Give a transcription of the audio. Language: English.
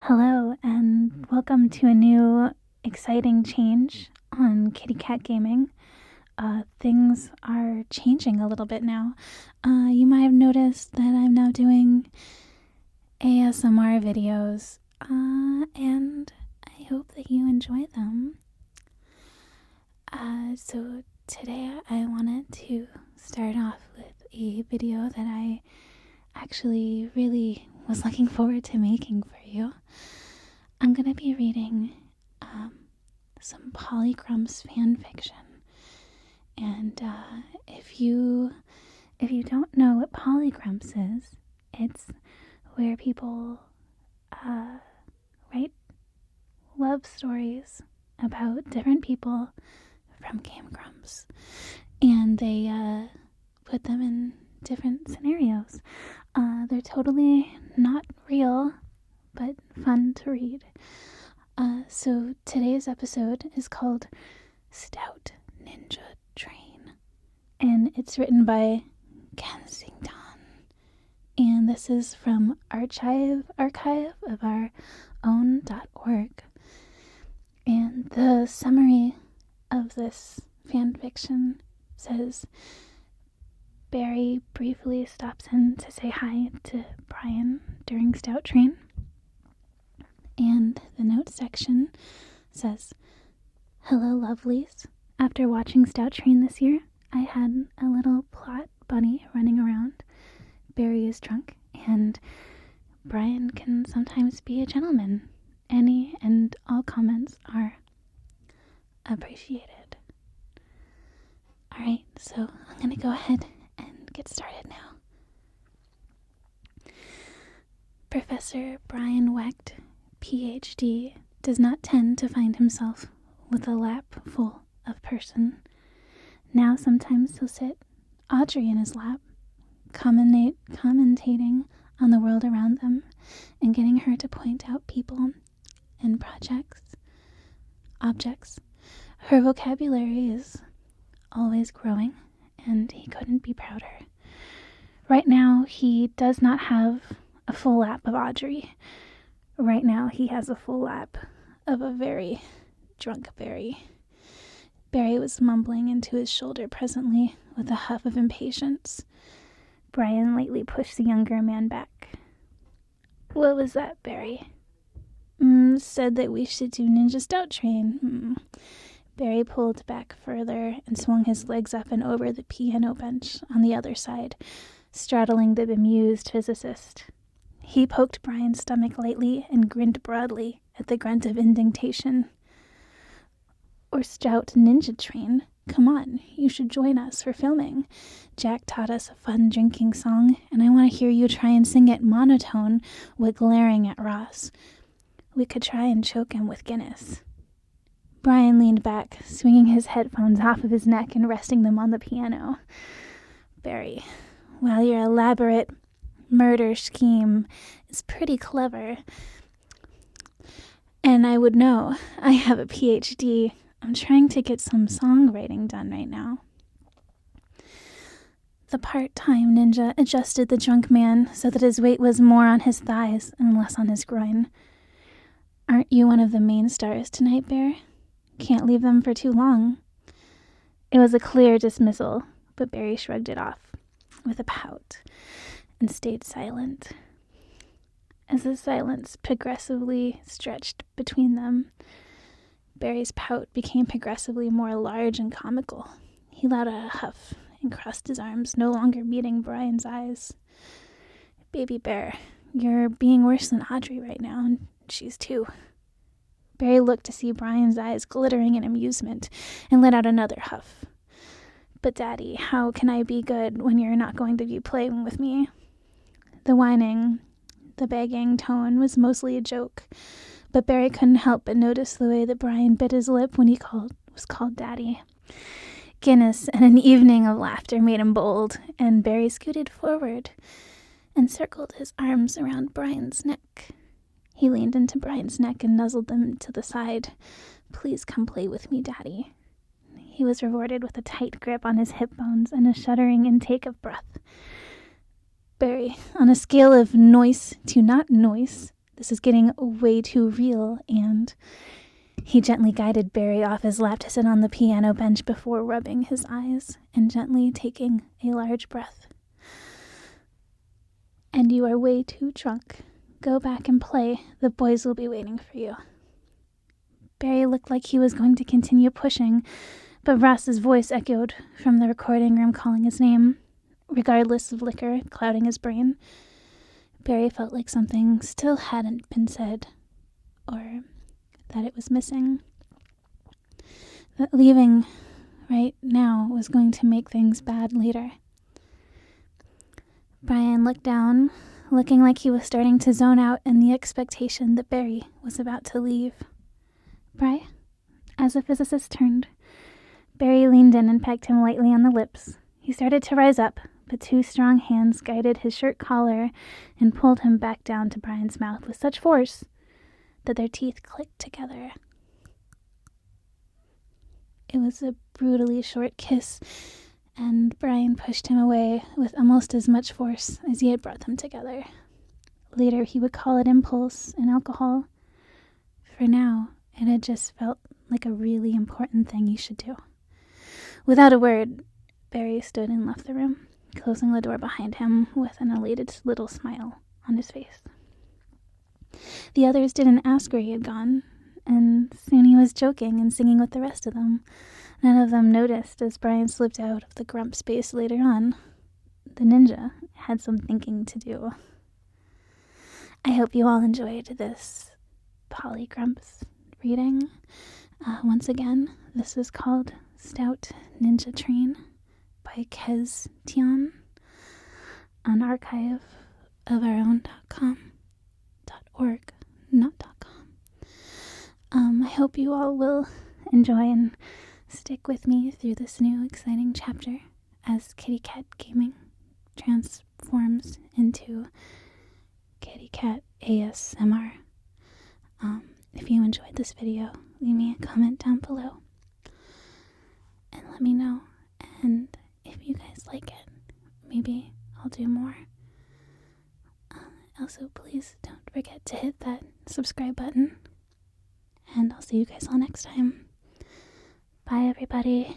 Hello, and welcome to a new exciting change on KittyKatGaming. Things are changing a little bit now. You might have noticed that I'm now doing ASMR videos, and I hope that you enjoy them. So today I wanted to start off with a video that I actually really was looking forward to making for you. I'm going to be reading some Polygrumps Fanfiction. And if you don't know what Polygrumps is, it's where people write love stories about different people from Game Grumps. And they put them in different scenarios. They're totally not real, but fun to read. So today's episode is called Stout Ninja Train, and it's written by Kensington. And this is from archive of our own.org. And the summary of this fanfiction says, Barry briefly stops in to say hi to Brian during Stout Train. And the note section says, Hello, lovelies. After watching Stout Train this year, I had a little plot bunny running around. Barry is drunk, and Brian can sometimes be a gentleman. Any and all comments are appreciated. Alright, so I'm going to go ahead and get started now. Professor Brian Wecht, Ph.D., does not tend to find himself with a lap full of person. Now sometimes he'll sit Audrey in his lap, commentating on the world around them and getting her to point out people and objects. Her vocabulary is always growing, and he couldn't be prouder. Right now, he does not have a full lap of Audrey. Right now, he has a full lap of a very drunk Barry. Barry was mumbling into his shoulder presently with a huff of impatience. Brian lightly pushed the younger man back. What was that, Barry? Said that we should do Ninja Stout Train. Barry pulled back further and swung his legs up and over the piano bench on the other side, straddling the bemused physicist. He poked Brian's stomach lightly and grinned broadly at the grunt of indignation. Or Stout Ninja Train. Come on, you should join us for filming. Jack taught us a fun drinking song, and I want to hear you try and sing it monotone while glaring at Ross. We could try and choke him with Guinness. Brian leaned back, swinging his headphones off of his neck and resting them on the piano. Barry, while your elaborate murder scheme is pretty clever, and I would know, I have a PhD. I'm trying to get some songwriting done right now. The part-time ninja adjusted the drunk man so that his weight was more on his thighs and less on his groin. Aren't you one of the main stars tonight, Bear? Can't leave them for too long. It was a clear dismissal, but Barry shrugged it off with a pout and stayed silent. As the silence progressively stretched between them, Barry's pout became progressively more large and comical. He let out a huff and crossed his arms, no longer meeting Brian's eyes. Baby Bear, you're being worse than Audrey right now, and she's too. Barry looked to see Brian's eyes glittering in amusement and let out another huff. But Daddy, how can I be good when you're not going to be playing with me? The whining, the begging tone was mostly a joke, but Barry couldn't help but notice the way that Brian bit his lip when he was called Daddy. Guinness and an evening of laughter made him bold, and Barry scooted forward and circled his arms around Brian's neck. He leaned into Brian's neck and nuzzled them to the side. Please come play with me, Daddy. He was rewarded with a tight grip on his hip bones and a shuddering intake of breath. Barry, on a scale of noise to not noise, This is getting way too real, and he gently guided Barry off his lap to sit on the piano bench before rubbing his eyes and gently taking a large breath. And you are way too drunk. Go back and play. The boys will be waiting for you. Barry looked like he was going to continue pushing, but Ross's voice echoed from the recording room calling his name. Regardless of liquor clouding his brain, Barry felt like something still hadn't been said, or that it was missing. That leaving right now was going to make things bad later. Brian looked down, looking like he was starting to zone out in the expectation that Barry was about to leave. Bri? As the physicist turned, Barry leaned in and pecked him lightly on the lips. He started to rise up, but two strong hands guided his shirt collar and pulled him back down to Brian's mouth with such force that their teeth clicked together. It was a brutally short kiss, and Brian pushed him away with almost as much force as he had brought them together. Later he would call it impulse and alcohol. For now, it had just felt like a really important thing you should do. Without a word, Barry stood and left the room, closing the door behind him with an elated little smile on his face. The others didn't ask where he had gone, and soon he was joking and singing with the rest of them. None of them noticed as Brian slipped out of the grump space later on. The ninja had some thinking to do. I hope you all enjoyed this Polygrumps reading. Once again, this is called Stout Ninja Train by KatASMR on archiveofourown.com.org, not .com. I hope you all will enjoy and stick with me through this new exciting chapter as KittyKatGaming transforms into KittyKatASMR. If you enjoyed this video, leave me a comment down below and let me know. And if you guys like it, maybe I'll do more. Also, please don't forget to hit that subscribe button. And I'll see you guys all next time. Bye, everybody.